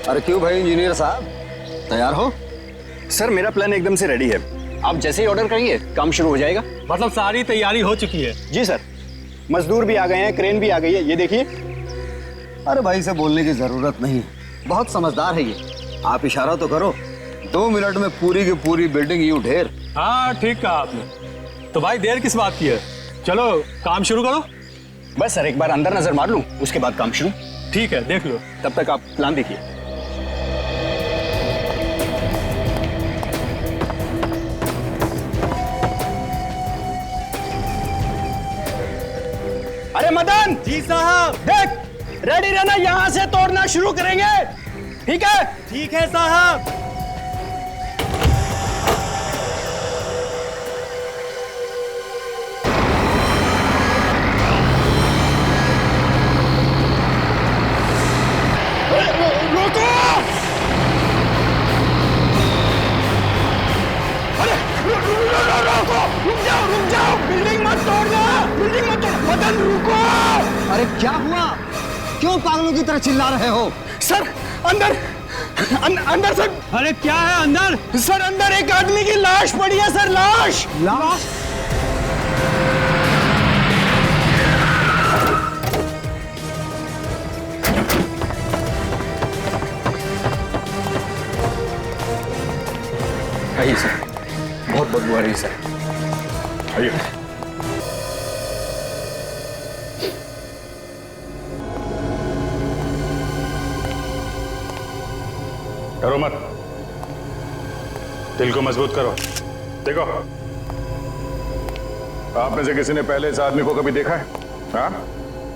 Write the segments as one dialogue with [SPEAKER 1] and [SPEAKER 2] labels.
[SPEAKER 1] अरे क्यों भाई इंजीनियर साहब, तैयार हो?
[SPEAKER 2] सर मेरा प्लान एकदम से रेडी है। आप जैसे ही ऑर्डर करेंगे काम शुरू हो जाएगा।
[SPEAKER 3] मतलब सारी तैयारी हो चुकी है?
[SPEAKER 2] जी सर, मजदूर भी आ गए हैं, क्रेन भी आ गई है, ये देखिए।
[SPEAKER 1] अरे भाई से बोलने की जरूरत नहीं, बहुत समझदार है ये। आप इशारा तो करो, 2 मिनट में पूरी की पूरी बिल्डिंग यूं ढेर।
[SPEAKER 3] हाँ ठीक कहा आपने। तो भाई देर किस बात की है, चलो काम शुरू करो।
[SPEAKER 2] बस सर एक बार अंदर नजर मार लूं, उसके बाद काम शुरू।
[SPEAKER 3] ठीक है देख लो।
[SPEAKER 2] तब तक आप प्लान देखिए। अरे मदन
[SPEAKER 3] जी साहब।
[SPEAKER 2] देख, रेडी रहना, यहां से तोड़ना शुरू करेंगे, ठीक है?
[SPEAKER 3] ठीक है साहब।
[SPEAKER 2] रोको! अरे रुक जाओ, बिल्डिंग मत तोड़ना, बिल्डिंग मत तोड़। मदन रुको!
[SPEAKER 1] अरे क्या हुआ, क्यों पागलों की तरह चिल्ला रहे हो?
[SPEAKER 2] सर अंदर अंदर सर।
[SPEAKER 3] अरे क्या है अंदर?
[SPEAKER 2] सर अंदर एक आदमी की लाश पड़ी है सर, लाश।
[SPEAKER 1] लाश?
[SPEAKER 2] आइए सर, बहुत बदबू आ रही है सर। आइए।
[SPEAKER 4] डरो मत, दिल को मजबूत करो। देखो, आप में से किसी ने पहले इस आदमी को कभी देखा है? हाँ?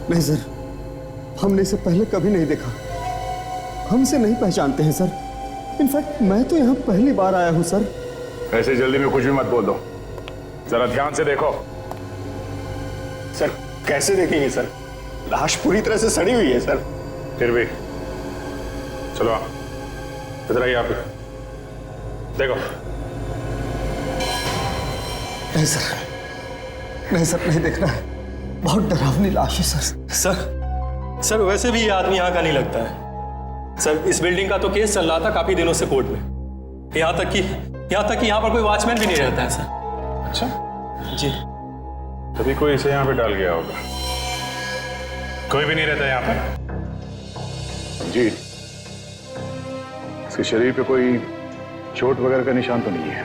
[SPEAKER 5] नहीं सर, हमने इसे पहले कभी नहीं देखा, हमसे नहीं पहचानते हैं सर। इनफैक्ट मैं तो यहाँ पहली बार आया हूँ सर।
[SPEAKER 4] ऐसे जल्दी में कुछ भी मत बोल दो, जरा ध्यान से देखो।
[SPEAKER 2] सर कैसे देखेंगे सर, लाश पूरी तरह से सड़ी हुई है सर।
[SPEAKER 4] फिर भी चलो इधर आइए, आप देखो।
[SPEAKER 5] नहीं सर, नहीं सर, नहीं देखना है, बहुत डरावनी लाश है सर।
[SPEAKER 3] सर वैसे भी ये आदमी यहाँ का नहीं लगता है सर। इस बिल्डिंग का तो केस चल रहा था काफी दिनों से कोर्ट में, यहाँ तक कि यहाँ पर कोई वॉचमैन भी नहीं रहता है सर।
[SPEAKER 4] अच्छा
[SPEAKER 3] जी।
[SPEAKER 4] तभी कोई इसे यहाँ पे डाल गया होगा। कोई भी नहीं रहता यहाँ पे जी। इसके शरीर पे कोई चोट वगैरह का निशान तो नहीं है?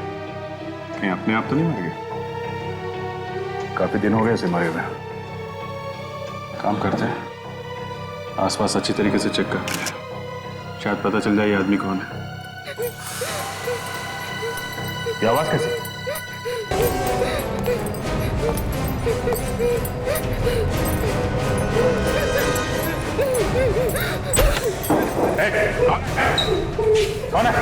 [SPEAKER 4] कहीं अपने आप तो नहीं मर गए? काफी दिन हो गए इसे मरे हुए। काम करते हैं, आसपास अच्छी तरीके से चेक करते हैं, शायद पता चल जाए ये आदमी कौन है। ये आवाज कैसी? कौन है?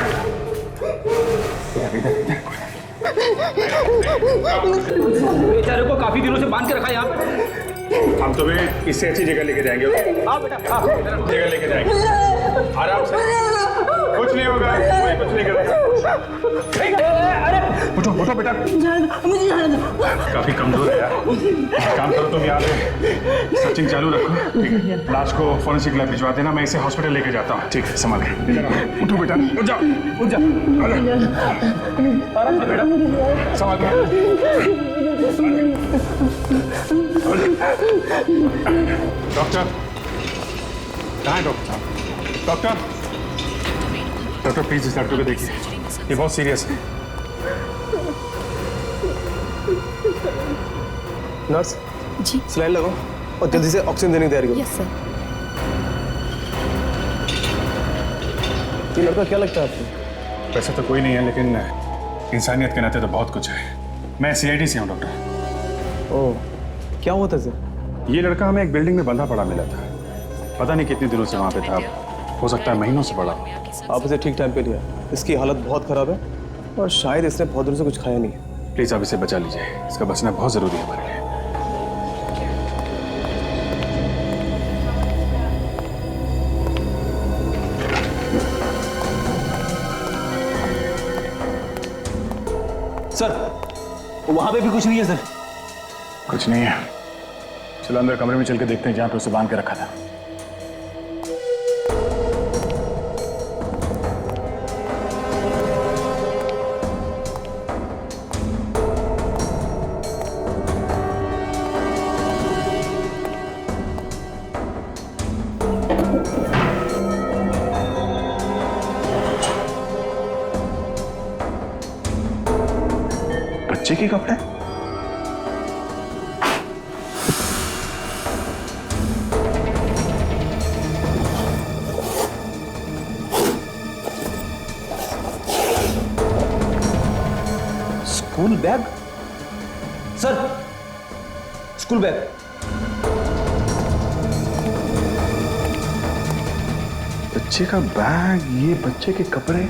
[SPEAKER 6] बेचारे को काफी दिनों से बांध के रखा है यहाँ पे।
[SPEAKER 4] हम तुम्हें इससे अच्छी जगह लेके जाएंगे।
[SPEAKER 6] हाँ बेटा,
[SPEAKER 4] जगह लेके जाएंगे आराम से, कुछ नहीं होगा, कोई कुछ नहीं करेगा। उठो उठो बेटा, काफी कमजोर है यार। काम करो तुम, यहाँ पे सर्चिंग चालू रखो, ठीक है? लाश को फॉरेंसिक लैब भिजवा देना, मैं इसे हॉस्पिटल लेके जाता हूँ। ठीक है, संभाल के। उठो बेटा, उठ जाओ, उठ जाओ, आराम से बेटा, संभाल के। डॉक्टर कहाँ है? डॉक्टर डॉक्टर डॉक्टर प्लीज इस लड़के को देखिए, ये बहुत सीरियस है।
[SPEAKER 5] नर्स
[SPEAKER 7] जी।
[SPEAKER 5] सलाइन लगाओ और जल्दी से ऑक्सीजन देने की तैयारी करो।
[SPEAKER 7] Yes sir.
[SPEAKER 5] ये लड़का क्या लगता है आपको?
[SPEAKER 4] वैसे तो कोई नहीं है, लेकिन इंसानियत के नाते तो बहुत कुछ है। मैं सीआईडी से हूँ डॉक्टर।
[SPEAKER 5] ओह, क्या हुआ था सर?
[SPEAKER 4] ये लड़का हमें एक बिल्डिंग में बंधा पड़ा मिला था, पता नहीं कितने दिनों से वहाँ पे था, हो सकता है महीनों से पड़ा।
[SPEAKER 5] आप इसे ठीक टाइम पे लिया, इसकी हालत बहुत खराब है और शायद इसने बहुत दिनों से कुछ खाया नहीं है।
[SPEAKER 4] प्लीज आप इसे बचा लीजिए, इसका बचना बहुत जरूरी है हमारे लिए।
[SPEAKER 6] सर वहां पे भी कुछ नहीं है सर।
[SPEAKER 4] कुछ नहीं है, चलो अंदर कमरे में चल के देखते हैं जहाँ पे उसे बांध के रखा था।
[SPEAKER 6] बैग? Sir, school bag.
[SPEAKER 4] बच्चे का बैग, ये बच्चे के कपड़े,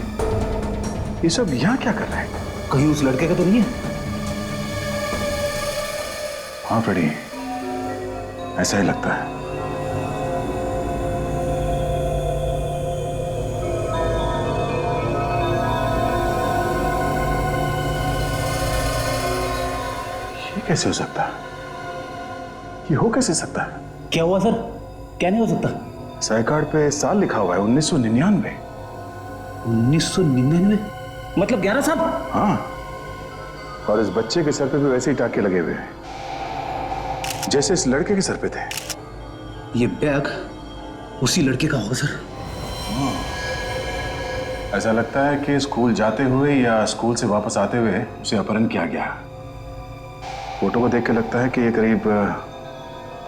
[SPEAKER 4] ये सब यहाँ क्या कर रहे हैं?
[SPEAKER 6] कहीं उस लड़के का तो नहीं है?
[SPEAKER 4] हाँ फ्रेडी, ऐसा ही लगता है। ये कैसे हो सकता है? ये हो कैसे सकता है?
[SPEAKER 6] क्या हुआ सर? क्या नहीं हो सकता?
[SPEAKER 4] साई कार्ड पे साल लिखा हुआ है 1999।
[SPEAKER 6] 1999? मतलब 11 साल?
[SPEAKER 4] हाँ, और इस बच्चे के सर पे भी वैसे ही टाके लगे हुए हैं जैसे इस लड़के के सर पे थे।
[SPEAKER 6] ये बैग उसी लड़के का होगा सर।
[SPEAKER 4] ऐसा लगता है कि स्कूल जाते हुए या स्कूल से वापस आते हुए उसे अपहरण किया गया। फोटो को देख के लगता है कि ये करीब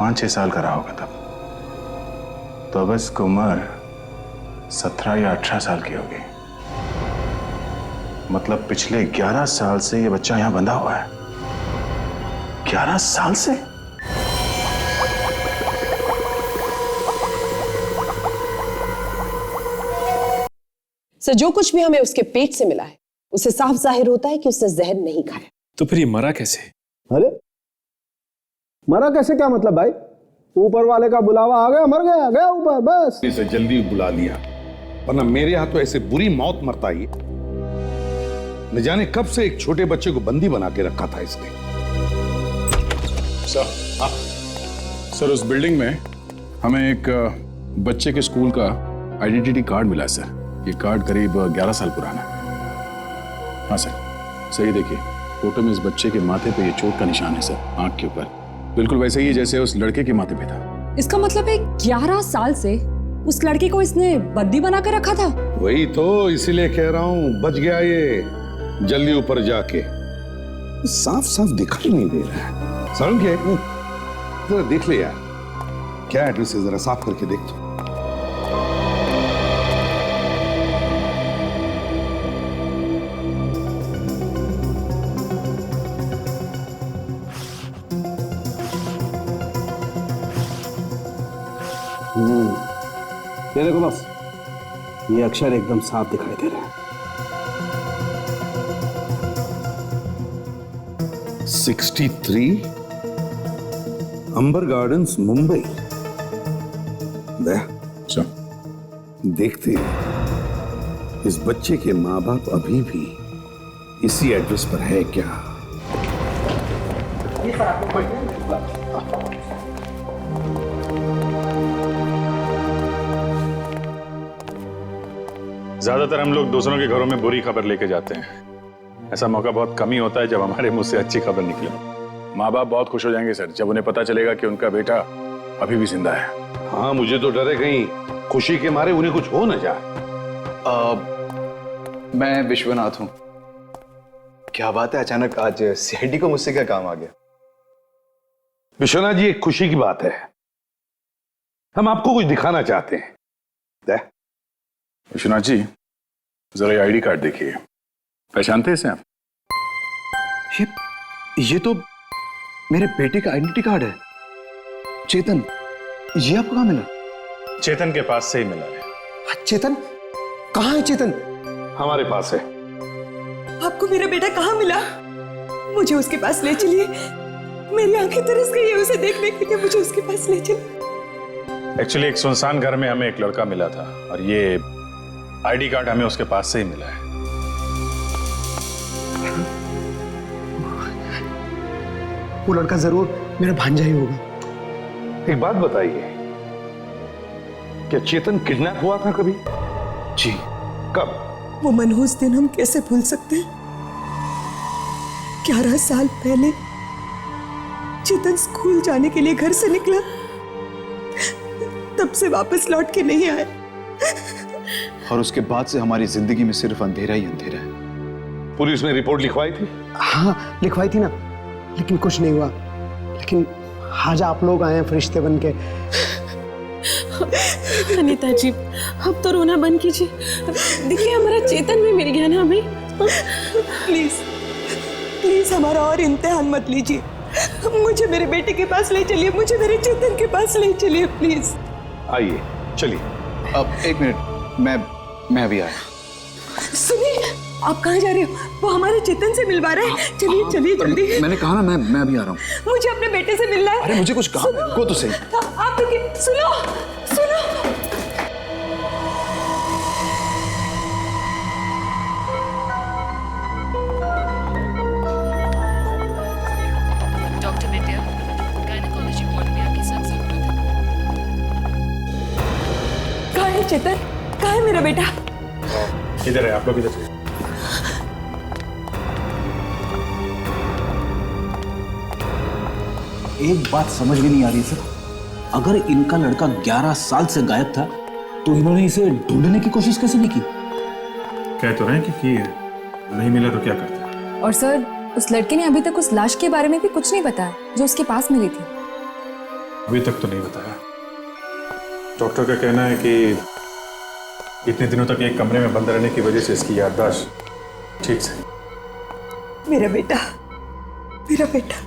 [SPEAKER 4] 5-6 साल का रहा होगा तब। तो अब इसकी उम्र 17 या 18 साल की होगी। मतलब पिछले 11 साल से ये बच्चा यहां बंधा हुआ है। 11 साल से?
[SPEAKER 7] सर, जो कुछ भी हमें उसके पेट से मिला है उससे साफ जाहिर होता है कि उसने जहर नहीं खाया।
[SPEAKER 3] तो फिर ये मरा कैसे?
[SPEAKER 5] अरे मरा कैसे, क्या मतलब भाई? ऊपर वाले का बुलावा आ गया, मर गया, गया ऊपर, बस।
[SPEAKER 8] इसे जल्दी बुला लिया, वरना मेरे हाथ तो ऐसे बुरी मौत मरता ही। न जाने कब से एक छोटे बच्चे को बंदी बना के रखा था इसने।
[SPEAKER 4] सर उस बिल्डिंग में हमें एक बच्चे के स्कूल का आइडेंटिटी कार्ड मिला है सर। ये कार्ड करीब 11 साल पुराना है। हाँ सर, सही देखिए, फोटो में इस बच्चे के माथे पे ये चोट का निशान है सर, आंख के ऊपर, बिल्कुल वैसे ही जैसे उस लड़के के माथे पे था।
[SPEAKER 9] इसका मतलब है 11 साल से उस लड़के को इसने बंदी बना कर रखा था।
[SPEAKER 8] वही तो, इसीलिए कह रहा हूं बच गया ये जल्दी ऊपर जाके। साफ साफ दिखाई नहीं दे रहा है। सारुण क्या है? जरा देख ले यार, क्या एड्रेस है, जरा साफ करके देख तो।
[SPEAKER 5] ये देखो बस, ये अक्षर एकदम साफ दिखाई दे रहे हैं।
[SPEAKER 8] 63 अंबर गार्डन्स, मुंबई। देखते हैं इस बच्चे के माँ बाप अभी भी इसी एड्रेस पर है क्या।
[SPEAKER 4] ज्यादातर हम लोग दूसरों के घरों में बुरी खबर लेके जाते हैं। ऐसा मौका बहुत कम ही होता है जब हमारे मुंह से अच्छी खबर निकले। माँ बाप बहुत खुश हो जाएंगे सर जब उन्हें पता चलेगा कि उनका बेटा अभी भी जिंदा है।
[SPEAKER 8] हाँ, मुझे तो डर है कहीं खुशी के मारे उन्हें कुछ हो न जाए।
[SPEAKER 1] मैं विश्वनाथ हूँ। क्या बात है, अचानक आज सीआईडी को मुझसे क्या काम आ गया?
[SPEAKER 8] विश्वनाथ जी, एक खुशी की बात है, हम आपको कुछ दिखाना चाहते हैं।
[SPEAKER 4] विश्वनाथ जी, जरा ये आईडी कार्ड देखिए, पहचानते हैं इसे आप?
[SPEAKER 1] ये तो मेरे बेटे का आइडेंटिटी कार्ड है। चेतन, ये आपको कहाँ मिला?
[SPEAKER 4] चेतन के पास से ही मिला है।
[SPEAKER 5] चेतन कहाँ है? चेतन
[SPEAKER 8] हमारे पास है।
[SPEAKER 9] आपको मेरा बेटा कहाँ मिला? मुझे उसके पास ले चलिए, मेरी आंखें तरस गई है उसे देखने के लिए, मुझे उसके पास ले चलिए।
[SPEAKER 4] एक्चुअली एक सुनसान घर में हमें एक लड़का मिला था और ये आईडी कार्ड हमें उसके पास से ही मिला है।
[SPEAKER 5] वो लड़का जरूर मेरा भांजा ही होगा।
[SPEAKER 8] एक बात बताइए, क्या चेतन किडनैप हुआ था कभी?
[SPEAKER 1] जी।
[SPEAKER 8] कब?
[SPEAKER 9] वो मनहूस दिन हम कैसे भूल सकते हैं? 11 साल पहले चेतन स्कूल जाने के लिए घर से निकला, तब से वापस लौट के नहीं आया।
[SPEAKER 1] और उसके बाद से हमारी जिंदगी में सिर्फ अंधेरा ही अंधेरा है।
[SPEAKER 8] पुलिस ने रिपोर्ट लिखवाई थी?
[SPEAKER 5] हाँ लिखवाई थी ना, लेकिन कुछ नहीं हुआ। लेकिन आज आप लोग आए हैं फरिश्ते बन के।
[SPEAKER 7] अनीता जी, अब तो रोना बंद कीजिए। देखिए हमारा चेतन भी मिल गया ना हमें। प्लीज
[SPEAKER 9] प्लीज हमारा और इम्तिहान मत लीजिए। मुझे मेरे बेटे के पास ले चलिए, मुझे मेरे चेतन के पास ले चलिए प्लीज।
[SPEAKER 8] आइए चलिए।
[SPEAKER 1] अब एक मिनट, मैं अभी आया।
[SPEAKER 9] सुनिए, आप कहाँ जा रहे हो? वो हमारे चेतन से मिलवा रहे हैं। चलिए चलिए जल्दी।
[SPEAKER 1] मैंने कहा ना मैं अभी आ रहा हूँ।
[SPEAKER 9] मुझे अपने बेटे से मिलना है।
[SPEAKER 1] अरे मुझे कुछ काम है, रुको तो सही।
[SPEAKER 9] आप रुकिए, सुनो सुनो।
[SPEAKER 10] डॉक्टर नित्या, गायनेकोलॉजी वार्ड में आपकी सख्त जरूरत है।
[SPEAKER 9] कहाँ है चेतन? कहाँ है मेरा बेटा?
[SPEAKER 4] इधर है, आप लोग इधर से।
[SPEAKER 6] एक बात समझ में नहीं आ रही सर, अगर इनका लड़का 11 साल से गायब था तो इन्होंने इसे ढूंढने की कोशिश कैसे नहीं की?
[SPEAKER 4] कह तो रहे हैं कि की है, नहीं मिला तो क्या करते?
[SPEAKER 10] और सर, उस लड़के ने अभी तक उस लाश के बारे में भी कुछ नहीं बताया जो उसके पास मिली थी।
[SPEAKER 4] अभी तक तो नहीं बताया। डॉक्टर का कहना है कि इतने दिनों तक एक कमरे में बंद रहने की वजह से इसकी याददाश्त ठीक से।
[SPEAKER 9] मेरा बेटा, मेरा बेटा।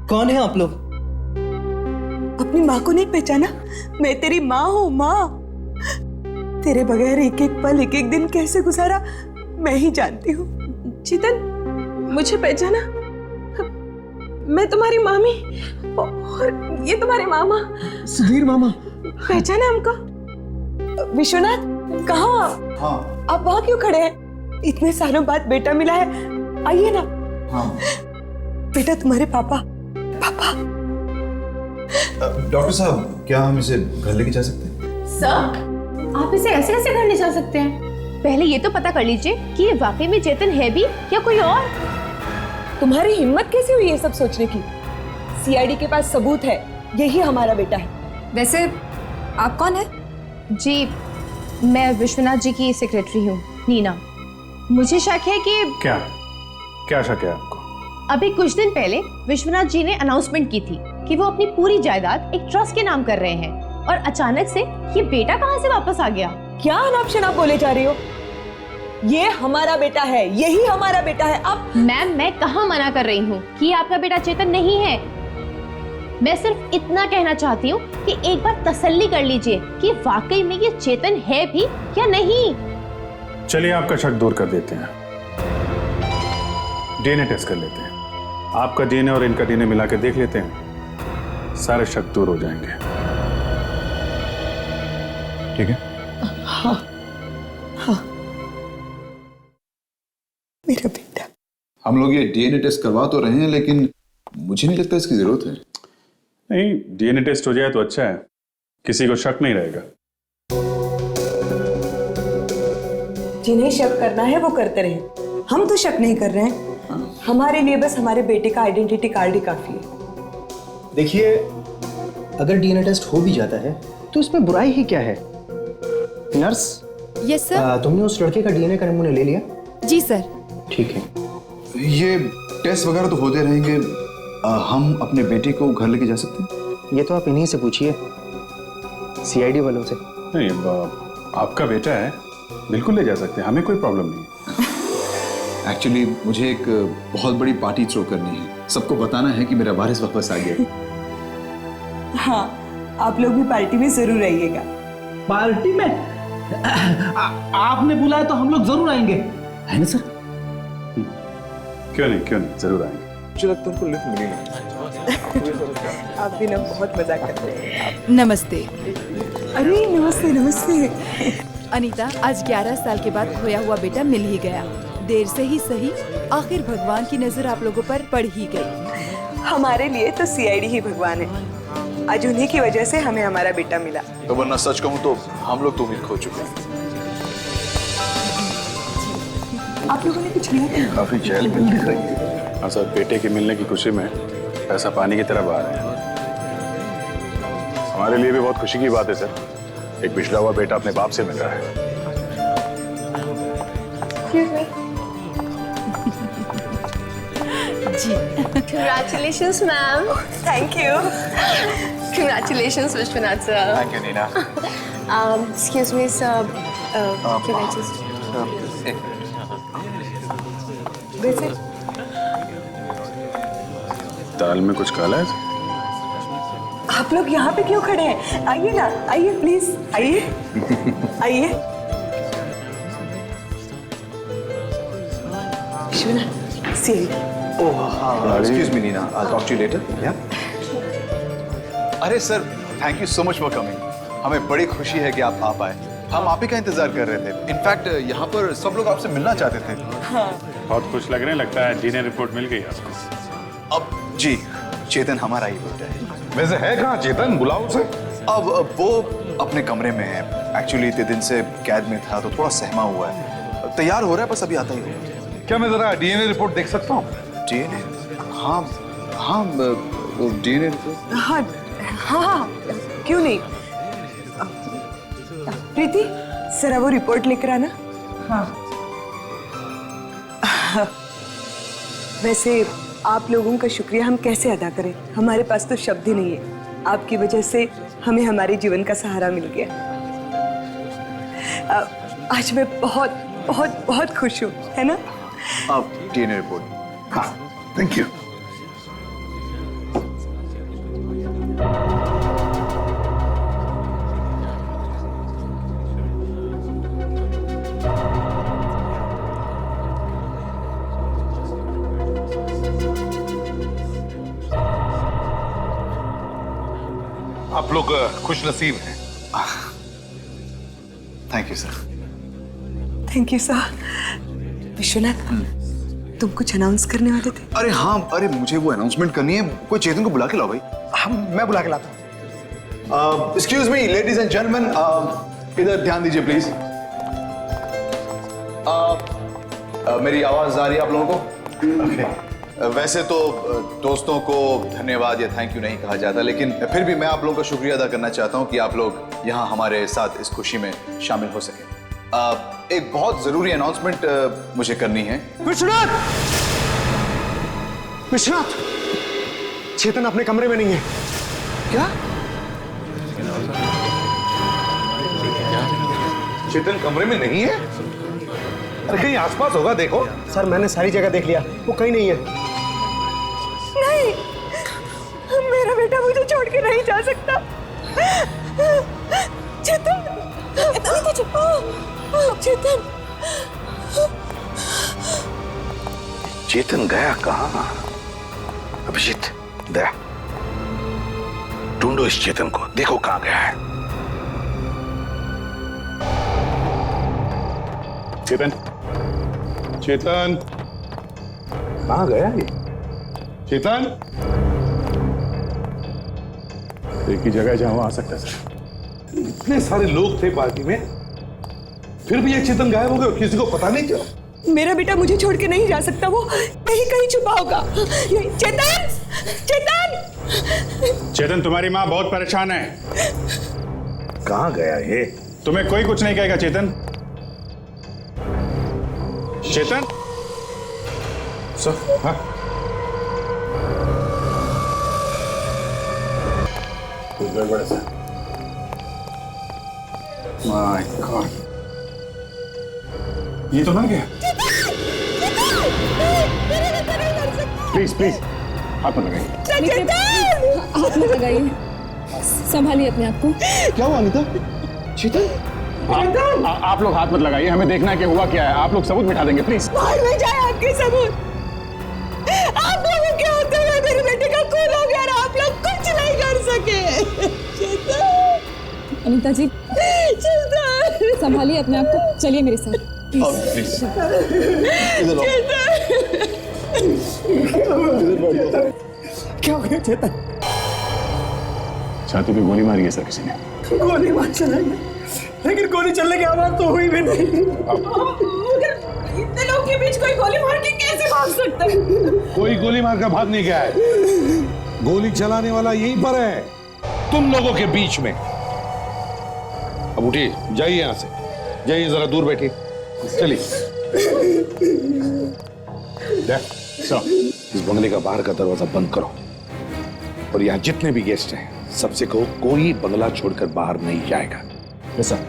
[SPEAKER 6] कौन है आप लोग?
[SPEAKER 9] अपनी माँ को नहीं पहचाना? मैं तेरी माँ हूँ, माँ। तेरे बगैर एक एक पल, एक एक दिन कैसे गुजारा मैं ही जानती हूँ।
[SPEAKER 7] चेतन, मुझे पहचाना? मैं तुम्हारी मामी और ये तुम्हारे मामा
[SPEAKER 6] सुधीर मामा।
[SPEAKER 7] पहचाना हमको?
[SPEAKER 9] विश्वनाथ, कहाँ आप?
[SPEAKER 6] हाँ
[SPEAKER 9] आप वहाँ क्यों खड़े हैं? इतने सालों बाद बेटा मिला है, आइए ना।
[SPEAKER 6] हाँ।
[SPEAKER 9] बेटा तुम्हारे पापा, पापा।
[SPEAKER 11] डॉक्टर साहब, क्या हम इसे घर लेके जा सकते हैं?
[SPEAKER 12] सर, आप इसे ऐसे कैसे घर ले जा सकते हैं? पहले ये तो पता कर लीजिए कि ये वाकई में चेतन है भी या कोई और।
[SPEAKER 9] तुम्हारी हिम्मत कैसे हुई ये सब सोचने की? सीआईडी के पास सबूत है, यही हमारा बेटा है।
[SPEAKER 10] वैसे आप कौन है?
[SPEAKER 12] जी, मैं विश्वनाथ जी की सेक्रेटरी हूँ, नीना। मुझे शक है कि
[SPEAKER 4] क्या शक है आपको?
[SPEAKER 12] अभी कुछ दिन पहले विश्वनाथ जी ने अनाउंसमेंट की थी कि वो अपनी पूरी जायदाद एक ट्रस्ट के नाम कर रहे हैं, और अचानक से ये बेटा कहाँ से वापस आ गया?
[SPEAKER 9] क्या अनाप शनाप बोले जा रही हो? ये हमारा बेटा है, यही हमारा बेटा है। अब
[SPEAKER 12] मैम, मैं कहाँ मना कर रही हूँ कि आपका बेटा चेतन नहीं है। मैं सिर्फ इतना कहना चाहती हूँ कि एक बार तसल्ली कर लीजिए कि वाकई में ये चेतन है भी या नहीं।
[SPEAKER 4] चलिए आपका शक दूर कर देते हैं, डीएनए टेस्ट कर लेते हैं। आपका डीएनए और इनका डीएनए मिला के देख लेते हैं, सारे शक दूर हो जाएंगे। ठीक है?
[SPEAKER 9] हाँ, हाँ, मेरा बेटा।
[SPEAKER 11] हम लोग ये डीएनए टेस्ट करवा तो रहे हैं, लेकिन मुझे नहीं लगता इसकी जरूरत है।
[SPEAKER 4] नहीं, डीएनए टेस्ट हो जाए तो अच्छा है, किसी को शक नहीं रहेगा।
[SPEAKER 9] जिन्हें शक करना है वो करते रहे, हम तो शक नहीं कर रहे हैं। हमारे लिए बस हमारे बेटे का आइडेंटिटी कार्ड ही काफी है।
[SPEAKER 6] देखिए, अगर डीएनए टेस्ट हो भी जाता है तो इसमें बुराई ही क्या है? नर्स।
[SPEAKER 10] Yes sir.
[SPEAKER 6] तुमने उस लड़के का डीएनए का नमूना ले लिया?
[SPEAKER 10] जी सर।
[SPEAKER 6] ठीक है।
[SPEAKER 11] ये टेस्ट वगैरह तो होते रहेंगे, हम अपने बेटे को घर लेके जा सकते हैं?
[SPEAKER 6] ये तो आप इन्हीं से पूछिए, सीआईडी वालों से।
[SPEAKER 4] नहीं, आपका बेटा है, बिल्कुल ले जा सकते हैं, हमें कोई प्रॉब्लम नहीं है।
[SPEAKER 11] एक्चुअली मुझे एक बहुत बड़ी पार्टी थ्रो करनी है, सबको बताना है कि मेरा वारिस वापस आ गया।
[SPEAKER 9] हाँ, आप लोग भी पार्टी में जरूर आइएगा।
[SPEAKER 6] पार्टी में? आपने बुलाया तो हम लोग जरूर आएंगे, है ना सर?
[SPEAKER 4] क्यों नहीं, जरूर आएंगे।
[SPEAKER 11] मुझे लगता है उनको लिफ्ट मिली नहीं।
[SPEAKER 9] आप भी ना बहुत मजाक करते हैं।
[SPEAKER 10] नमस्ते।
[SPEAKER 9] अरे नमस्ते नमस्ते।
[SPEAKER 10] अनीता, आज 11 साल के बाद खोया हुआ बेटा मिल ही गया। देर से ही सही, आखिर भगवान की नजर आप लोगों पर पड़ ही गई।
[SPEAKER 9] हमारे लिए तो सीआईडी ही भगवान है। आज उन्हीं की वजह से हमें हमारा बेटा मिला।
[SPEAKER 11] तो वरना सच कहूँ तो हम लोग तो उम्मीद खो चुके हैं।
[SPEAKER 9] आप लोगों ने कुछ लिया था?
[SPEAKER 11] काफी चहल पहल दिख रही है।
[SPEAKER 4] हाँ सर, बेटे के मिलने की खुशी में पैसा पानी की तरह बहा रहे हैं। हमारे लिए भी बहुत खुशी की बात है सर, एक पिछड़ा हुआ बेटा अपने बाप से मिल रहा है।
[SPEAKER 12] जी, congratulations ma'am.
[SPEAKER 9] Thank you.
[SPEAKER 12] Congratulations Vishwanath sir.
[SPEAKER 11] Thank you Neena.
[SPEAKER 12] Excuse me sir, can I just?
[SPEAKER 9] वैसे
[SPEAKER 4] दाल में कुछ काला है?
[SPEAKER 9] आप लोग यहाँ पे क्यों खड़े हैं? आइए ना, आइए प्लीज, आइए आइए। विश्वनाथ, सी
[SPEAKER 11] Excuse me, Nina. I'll talk to you later. Yeah. अरे sir, thank you so much for coming. हमें बड़ी खुशी है कि आप आ पाए। हम आप ही का इंतजार कर रहे थे। इनफैक्ट यहाँ पर सब लोग आपसे मिलना चाहते थे।
[SPEAKER 4] बहुत खुश लग रहे हैं, लगता है डीएनए रिपोर्ट मिल गई आपको।
[SPEAKER 11] अब जी, चेतन हमारा ही बेटा है।
[SPEAKER 8] वैसे है कहाँ चेतन? बुलाओ उसे।
[SPEAKER 11] अब वो अपने कमरे में है। एक्चुअली इतने दिन से कैद में था तो थोड़ा सहमा हुआ है। तैयार हो रहा है, बस अभी आता ही होगा।
[SPEAKER 8] क्या मैं जरा डीएनए रिपोर्ट देख सकता हूँ?
[SPEAKER 11] डीएनए? हाँ हाँ, वो डीएनए रिपोर्ट।
[SPEAKER 9] हाँ हाँ हाँ, क्यों नहीं। प्रीति, जरा वो रिपोर्ट लेकर आना। हाँ। वैसे आप लोगों का शुक्रिया हम कैसे अदा करें? हमारे पास तो शब्द ही नहीं है। आपकी वजह से हमें हमारे जीवन का सहारा मिल गया। आज मैं बहुत बहुत बहुत खुश हूँ, है ना?
[SPEAKER 11] अब डीएनए रिपोर्ट।
[SPEAKER 8] हाँ, थैंक यू। आप लोग खुश नसीब हैं।
[SPEAKER 11] Thank you sir.
[SPEAKER 9] Thank you sir. Vishwanath, तुम कुछ अनाउंस करने वाले थे?
[SPEAKER 11] अरे हाँ, अरे मुझे वो अनाउंसमेंट करनी है। कोई चेतन को बुला के लाओ भाई।
[SPEAKER 2] मैं बुला के लाता हूँ।
[SPEAKER 11] Excuse me ladies and gentleman, इधर ध्यान दीजिए प्लीज। मेरी आवाज आ रही है आप लोगों को? वैसे तो दोस्तों को धन्यवाद या थैंक यू नहीं कहा जाता, लेकिन फिर भी मैं आप लोगों का शुक्रिया अदा करना चाहता हूं कि आप लोग यहाँ हमारे साथ इस खुशी में शामिल हो सके। एक बहुत जरूरी अनाउंसमेंट मुझे करनी है।
[SPEAKER 2] विश्वनाथ! विश्वनाथ! चेतन अपने कमरे में नहीं है।
[SPEAKER 11] क्या?
[SPEAKER 8] चेतन कमरे में नहीं है? अरे कहीं आसपास होगा, देखो।
[SPEAKER 2] सर, मैंने सारी जगह देख लिया, वो कहीं नहीं है।
[SPEAKER 9] नहीं, मेरा बेटा मुझे छोड़ के नहीं जा सकता। चेतन, चेतन,
[SPEAKER 8] चेतन गया कहाँ? अभिजीत, दया, ढूंढो इस चेतन को, देखो कहाँ गया है। चेतन, चेतन, कहाँ गया ये? चेतन, एक ही जगह जहां वो आ सकता है सर। इतने सारे लोग थे पार्टी में, फिर भी ये चेतन गायब हो गया, किसी को पता नहीं चला।
[SPEAKER 9] मेरा बेटा मुझे छोड़ के नहीं जा सकता, वो कहीं कहीं छुपा होगा। चेतन, चेतन,
[SPEAKER 4] चेतन, तुम्हारी माँ बहुत परेशान है।
[SPEAKER 8] कहाँ गया ये?
[SPEAKER 4] तुम्हें कोई कुछ नहीं कहेगा चेतन। चेतन?
[SPEAKER 8] सर, हाँ? गड़बड़ है।
[SPEAKER 4] माय गॉड, ये तो मर गया। प्लीज प्लीज हाथ मत लगाइए।
[SPEAKER 13] हाथ मत लगाइए, संभालिए अपने आप को।
[SPEAKER 2] क्या हुआ अनिता? चेतन?
[SPEAKER 4] आप लोग हाथ मत लगाइए, हमें देखना है कि हुआ क्या है। आप लोग सबूत मिटा देंगे प्लीज।
[SPEAKER 9] बाहर में जाए आपके सबूत। आप लोगों के होते हुए मेरे बेटे का खून हो गया और आप लोग कुछ नहीं कर सके।
[SPEAKER 13] अनीता जी, संभालिए अपने आप को, चलिए मेरे साथ प्लीज।
[SPEAKER 2] क्या हो गया चेतन?
[SPEAKER 4] छाती पे गोली मारी है सर किसी ने।
[SPEAKER 2] गोली मार चला, लेकिन गोली चलने की आवाज तो हुई भी नहीं।
[SPEAKER 9] इतने लोगों के बीच कोई गोली मार के कैसे भाग सकता है?
[SPEAKER 8] कोई गोली मार कर भाग नहीं गया है। गोली चलाने वाला यहीं पर है, तुम लोगों के बीच में। अब उठिए, जाइए यहां से, जाइए, जरा दूर बैठिए। चलिए। इस बंगले का बाहर का दरवाजा बंद करो, और यहाँ जितने भी गेस्ट हैं सबसे कहो कोई बंगला छोड़कर बाहर नहीं जाएगा।
[SPEAKER 2] Yes sir.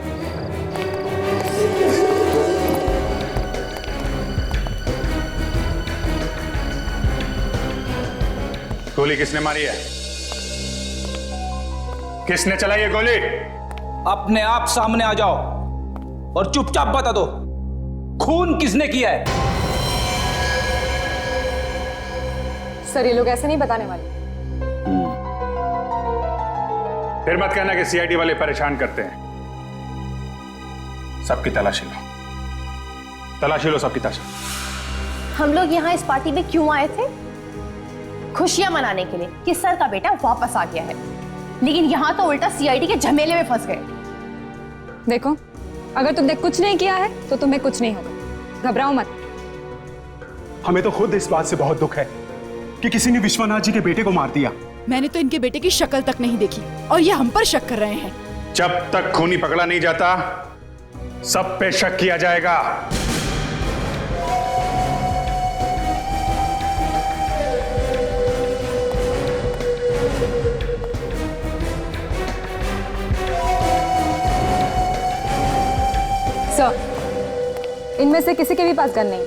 [SPEAKER 4] गोली किसने मारी है? किसने चलाई है गोली?
[SPEAKER 6] अपने आप सामने आ जाओ और चुपचाप बता दो, खून किसने किया है?
[SPEAKER 13] सर ये लोग ऐसे नहीं बताने वाले।
[SPEAKER 4] फिर मत कहना कि सीआईडी वाले परेशान करते हैं। सबकी तलाशी लो, तलाशी लो सबकी तलाशी।
[SPEAKER 12] हम लोग यहाँ इस पार्टी में क्यों आए थे? खुशियां मनाने के लिए कि सर का बेटा वापस आ गया है, लेकिन यहाँ तो उल्टा सीआईडी के झमेले में फंस गए।
[SPEAKER 13] देखो, अगर तुमने कुछ नहीं किया है तो तुम्हें कुछ नहीं होगा, घबराओ मत।
[SPEAKER 2] हमें तो खुद इस बात से बहुत दुख है कि किसी ने विश्वनाथ जी के बेटे को मार दिया।
[SPEAKER 10] मैंने तो इनके बेटे की शक्ल तक नहीं देखी और ये हम पर शक कर रहे हैं।
[SPEAKER 4] जब तक खूनी पकड़ा नहीं जाता, सब पे शक किया जाएगा।
[SPEAKER 13] सर, इनमें से किसी के भी पास गन नहीं।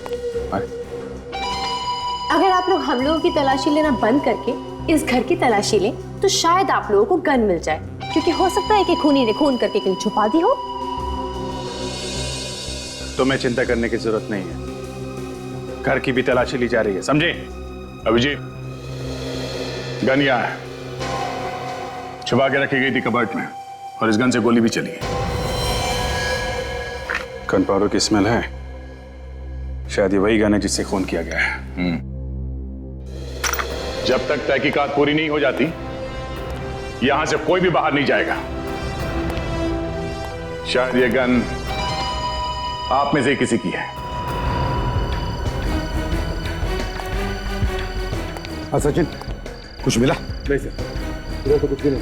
[SPEAKER 12] अगर आप लोग हम लोगों की तलाशी लेना बंद करके इस घर की तलाशी लें तो शायद आप लोगों को गन मिल जाए, क्योंकि हो सकता है कि खूनी ने खून करके कहीं छुपा दी हो।
[SPEAKER 4] तुम्हें चिंता करने की जरूरत नहीं है, घर की भी तलाशी ली जा रही है, समझे? अभिजीत, गन यहाँ है, छुपा के रखी गई थी कबर्ड में, और इस गन से गोली भी चली है। गन पाउडर की स्मेल है, शायद ये वही गन है जिससे खून किया गया है। जब तक तहकीकात पूरी नहीं हो जाती, यहां से कोई भी बाहर नहीं जाएगा। शायद ये गन आप में से किसी की है।
[SPEAKER 8] हाँ सचिन, कुछ मिला?
[SPEAKER 2] नहीं सर, इधर तो कुछ भी नहीं।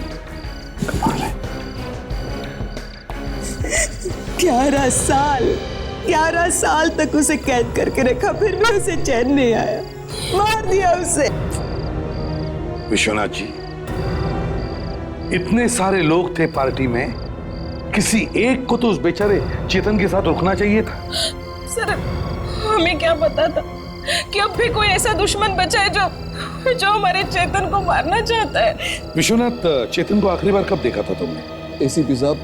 [SPEAKER 9] 11 साल तक उसे कैद करके रखा, फिर भी उसे चैन नहीं आया, मार दिया उसे।
[SPEAKER 8] विश्वनाथ जी, इतने सारे लोग थे पार्टी में, किसी एक को तो उस बेचारे चेतन के साथ रुकना चाहिए था।
[SPEAKER 9] सर, हमें क्या पता था कि अब भी कोई ऐसा दुश्मन बचा है जो हमारे चेतन को मारना चाहता है।
[SPEAKER 8] विश्वनाथ, चेतन को आखिरी बार कब देखा था तुमने?
[SPEAKER 5] एसीपी साहब,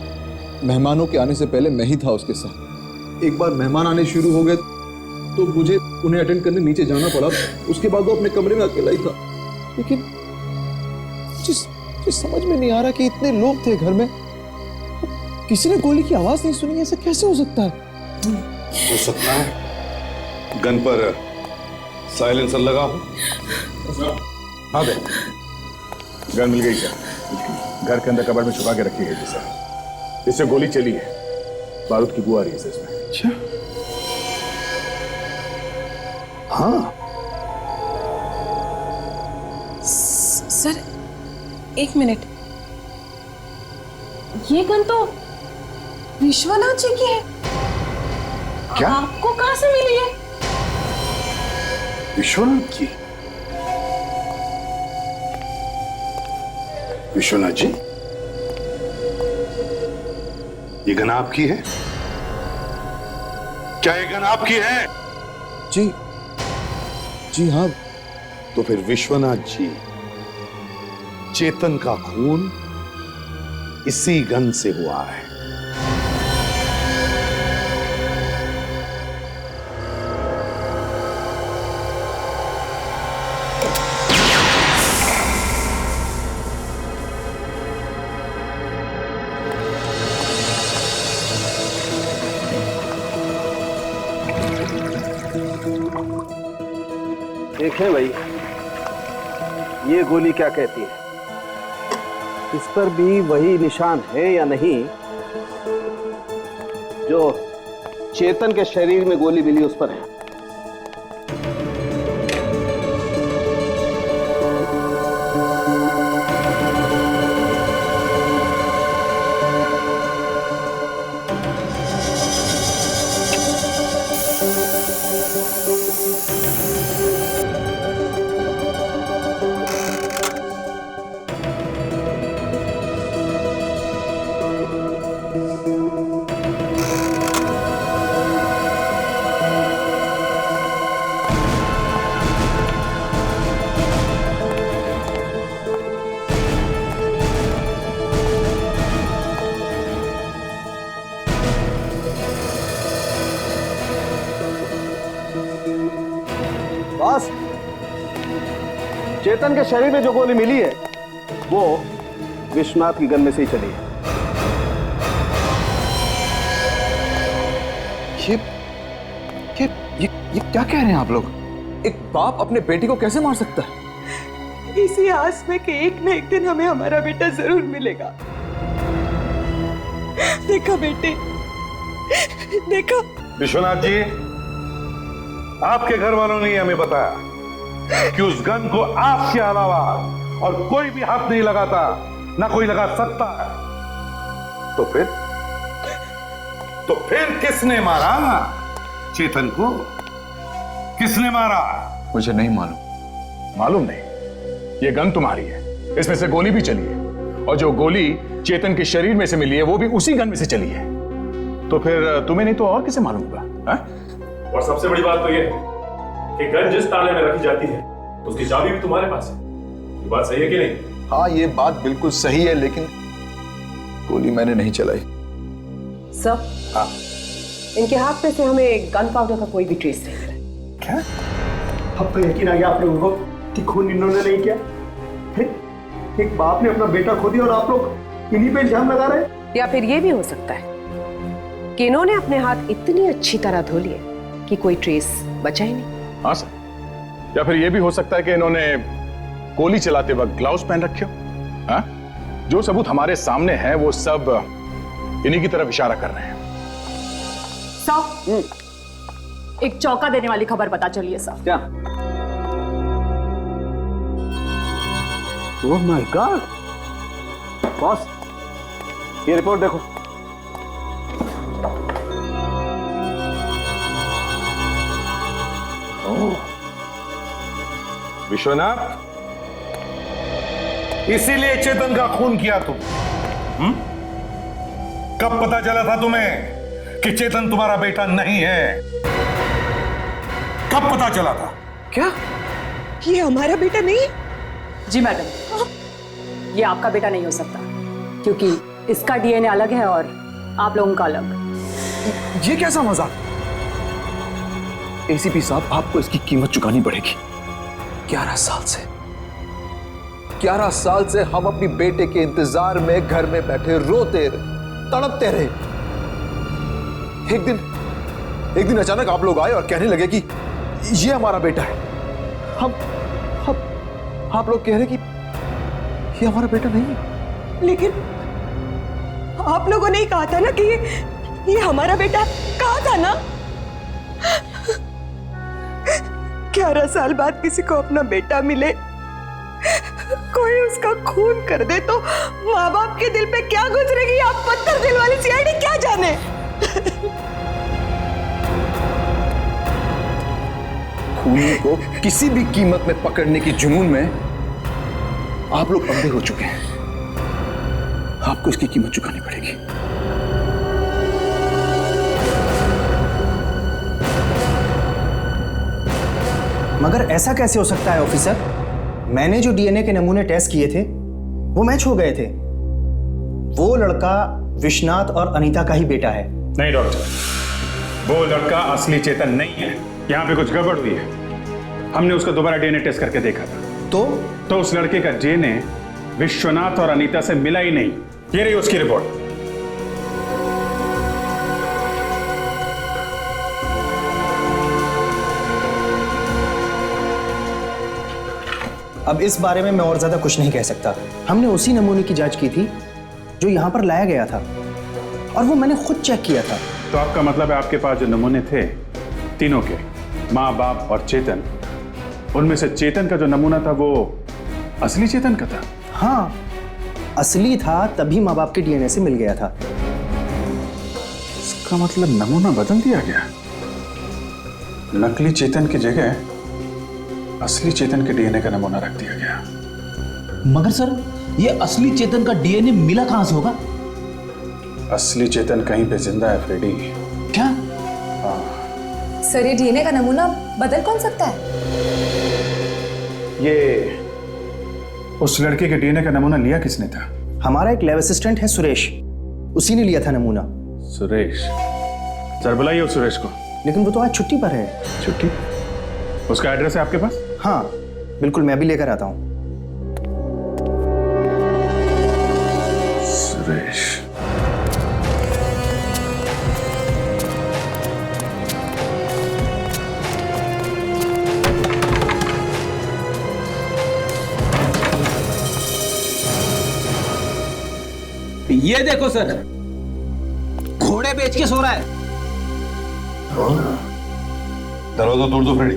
[SPEAKER 5] मेहमानों के आने से पहले मैं ही था उसके साथ। एक बार मेहमान आने शुरू हो गए तो मुझे उन्हें अटेंड करने नीचे जाना पड़ा। उसके बाद वो अपने कमरे में अकेला ही था। लेकिन जिस समझ में नहीं आ रहा कि इतने लोग थे घर में, किसी ने गोली की आवाज नहीं सुनी। ऐसा कैसे हो सकता है?
[SPEAKER 8] हो सकता है गन पर साइलेंसर लगा हो।
[SPEAKER 4] हाँ दे, गन मिल गई क्या? घर के अंदर कबर्ड में छुपा के रखी गई थी सर, इससे गोली चली है, बारूद की बू आ रही है इसमें।
[SPEAKER 8] अच्छा, हाँ
[SPEAKER 9] सर, एक मिनट, ये गन तो विश्वनाथ जी की है।
[SPEAKER 8] क्या?
[SPEAKER 9] आपको कहां से मिली है?
[SPEAKER 8] विश्वनाथ की? विश्वनाथ जी, ये गन आपकी है? क्या ये गन आपकी है?
[SPEAKER 5] जी हाँ।
[SPEAKER 8] तो फिर विश्वनाथ जी, चेतन का खून इसी गन से हुआ है।
[SPEAKER 1] देखें भाई, ये गोली क्या कहती है? इस पर भी वही निशान है या नहीं जो चेतन के शरीर में गोली मिली उस पर है? चेतन के शरीर में जो गोली मिली है वो विश्वनाथ की गन में से ही चली है।
[SPEAKER 5] ये क्या कह रहे हैं आप लोग? एक बाप अपने बेटी को कैसे मार सकता है?
[SPEAKER 9] इसी आस में कि एक न एक दिन हमें हमारा बेटा जरूर मिलेगा। देखा बेटे, देखा।
[SPEAKER 8] विश्वनाथ जी, आपके घर वालों ने हमें बताया कि उस गन को आपके अलावा और कोई भी हाथ नहीं लगाता, ना कोई लगा सकता है। तो फिर किसने मारा चेतन को? किसने मारा?
[SPEAKER 4] मुझे नहीं मालूम। मालूम नहीं? ये गन तुम्हारी है, इसमें से गोली भी चली है, और जो गोली चेतन के शरीर में से मिली है वो भी उसी गन में से चली है। तो फिर तुम्हें नहीं तो और किसे मालूम होगा?
[SPEAKER 3] और सबसे बड़ी बात तो ये है कि गन जिस ताले में रखी जाती है उसकी चाबी भी तुम्हारे पास है। ये बात सही है कि नहीं?
[SPEAKER 11] हाँ, ये बात बिल्कुल सही है, लेकिन गोली मैंने नहीं चलाई।
[SPEAKER 7] सर,
[SPEAKER 11] हाँ,
[SPEAKER 7] इनके हाथ में से हमें गन पाउडर का कोई भी ट्रेस नहीं मिला।
[SPEAKER 11] क्या?
[SPEAKER 2] अब तो यकीन आ गया आप लोगों को कि खून इन्होंने नहीं किया। एक बाप ने अपना बेटा खो दिया और आप लोग इन्हीं पे इल्जाम लगा रहे हैं।
[SPEAKER 7] या फिर ये भी हो सकता है कि इन्होंने अपने हाथ इतनी अच्छी तरह धो लिए कि कोई ट्रेस बचा ही नहीं।
[SPEAKER 4] हाँ सर, या फिर ये भी हो सकता है कि इन्होंने गोली चलाते वक्त ग्लव्स पहन रखे हो। हाँ? जो सबूत हमारे सामने है वो सब इन्हीं की तरफ इशारा कर रहे हैं।
[SPEAKER 13] साहब, एक चौंका देने वाली खबर पता चली है साहब।
[SPEAKER 1] क्या? ओह माय गॉड बॉस, ये रिपोर्ट देखो।
[SPEAKER 8] विश्वनाथ, इसीलिए चेतन का खून किया तुम? कब पता चला था तुम्हें कि चेतन तुम्हारा बेटा नहीं है? कब पता चला था?
[SPEAKER 9] क्या ये हमारा बेटा नहीं?
[SPEAKER 13] जी मैडम, ये आपका बेटा नहीं हो सकता, क्योंकि इसका डीएनए अलग है और आप लोगों का अलग।
[SPEAKER 5] ये कैसा मजाक? एसीपी साहब, आपको इसकी कीमत चुकानी पड़ेगी। 11 साल से हम अपनी बेटे के इंतजार में घर में बैठे रोते रहे, तड़पते रहे। एक दिन अचानक आप लोग आए और कहने लगे कि ये हमारा बेटा है। आप लोग कह रहे कि ये हमारा बेटा नहीं है।
[SPEAKER 9] लेकिन आप लोगों ने ही कहा था ना कि ये हमारा बेटा है। कहा था ना? 11 साल बाद किसी को अपना बेटा मिले, कोई उसका खून कर दे तो माँ बाप के दिल पे क्या गुजरेगी, आप पत्थर दिल वाली सीआईडी क्या जाने।
[SPEAKER 5] खूनी को किसी भी कीमत में पकड़ने की जुनून में आप लोग अंधे हो चुके हैं। आपको इसकी कीमत चुकानी पड़ेगी।
[SPEAKER 6] मगर ऐसा कैसे हो सकता है ऑफिसर? मैंने जो डीएनए के नमूने टेस्ट किए थे वो मैच हो गए थे। वो लड़का विश्वनाथ और अनीता का ही बेटा है।
[SPEAKER 4] नहीं डॉक्टर, वो लड़का असली चेतन नहीं है। यहाँ पे कुछ गड़बड़ हुई है। हमने उसका दोबारा डीएनए टेस्ट करके देखा था, तो उस लड़के का डीएनए विश्वनाथ और अनीता से मिला ही नहीं। ये रही उसकी रिपोर्ट।
[SPEAKER 6] अब इस बारे में मैं और ज्यादा कुछ नहीं कह सकता। हमने उसी नमूने की जांच की थी जो यहाँ पर लाया गया था, और वो मैंने खुद चेक किया था।
[SPEAKER 4] तो आपका मतलब है आपके पास जो नमूने थे तीनों के, माँ बाप और चेतन, उनमें से चेतन का जो नमूना था वो असली चेतन का था?
[SPEAKER 6] हाँ, असली था, तभी माँ बाप के डीएनए से मिल गया था।
[SPEAKER 4] इसका मतलब नमूना बदल दिया गया। नकली चेतन की जगह असली चेतन के डीएनए का नमूना रख दिया गया।
[SPEAKER 6] मगर सर, ये असली चेतन का डीएनए मिला कहां से होगा?
[SPEAKER 4] असली चेतन कहीं पे जिंदा है फ्रेडी।
[SPEAKER 6] क्या?
[SPEAKER 13] सर, ये डीएनए का नमूना बदल कौन सकता है?
[SPEAKER 4] ये उस लड़के के डीएनए का नमूना लिया किसने था?
[SPEAKER 6] हमारा एक लैब असिस्टेंट है सुरेश, उसी ने लिया था नमूना।
[SPEAKER 4] सुरेश? सर बुलाइए उस सुरेश को।
[SPEAKER 6] लेकिन वो तो आज छुट्टी पर है।
[SPEAKER 4] छुट्टी? उसका एड्रेस है आपके पास?
[SPEAKER 6] हाँ, बिल्कुल, मैं भी लेकर आता हूँ।
[SPEAKER 8] सुरेश,
[SPEAKER 14] ये देखो सर, घोड़े बेच के सो रहा है।
[SPEAKER 8] दरवाजा तोड़ दो फ्रेडी।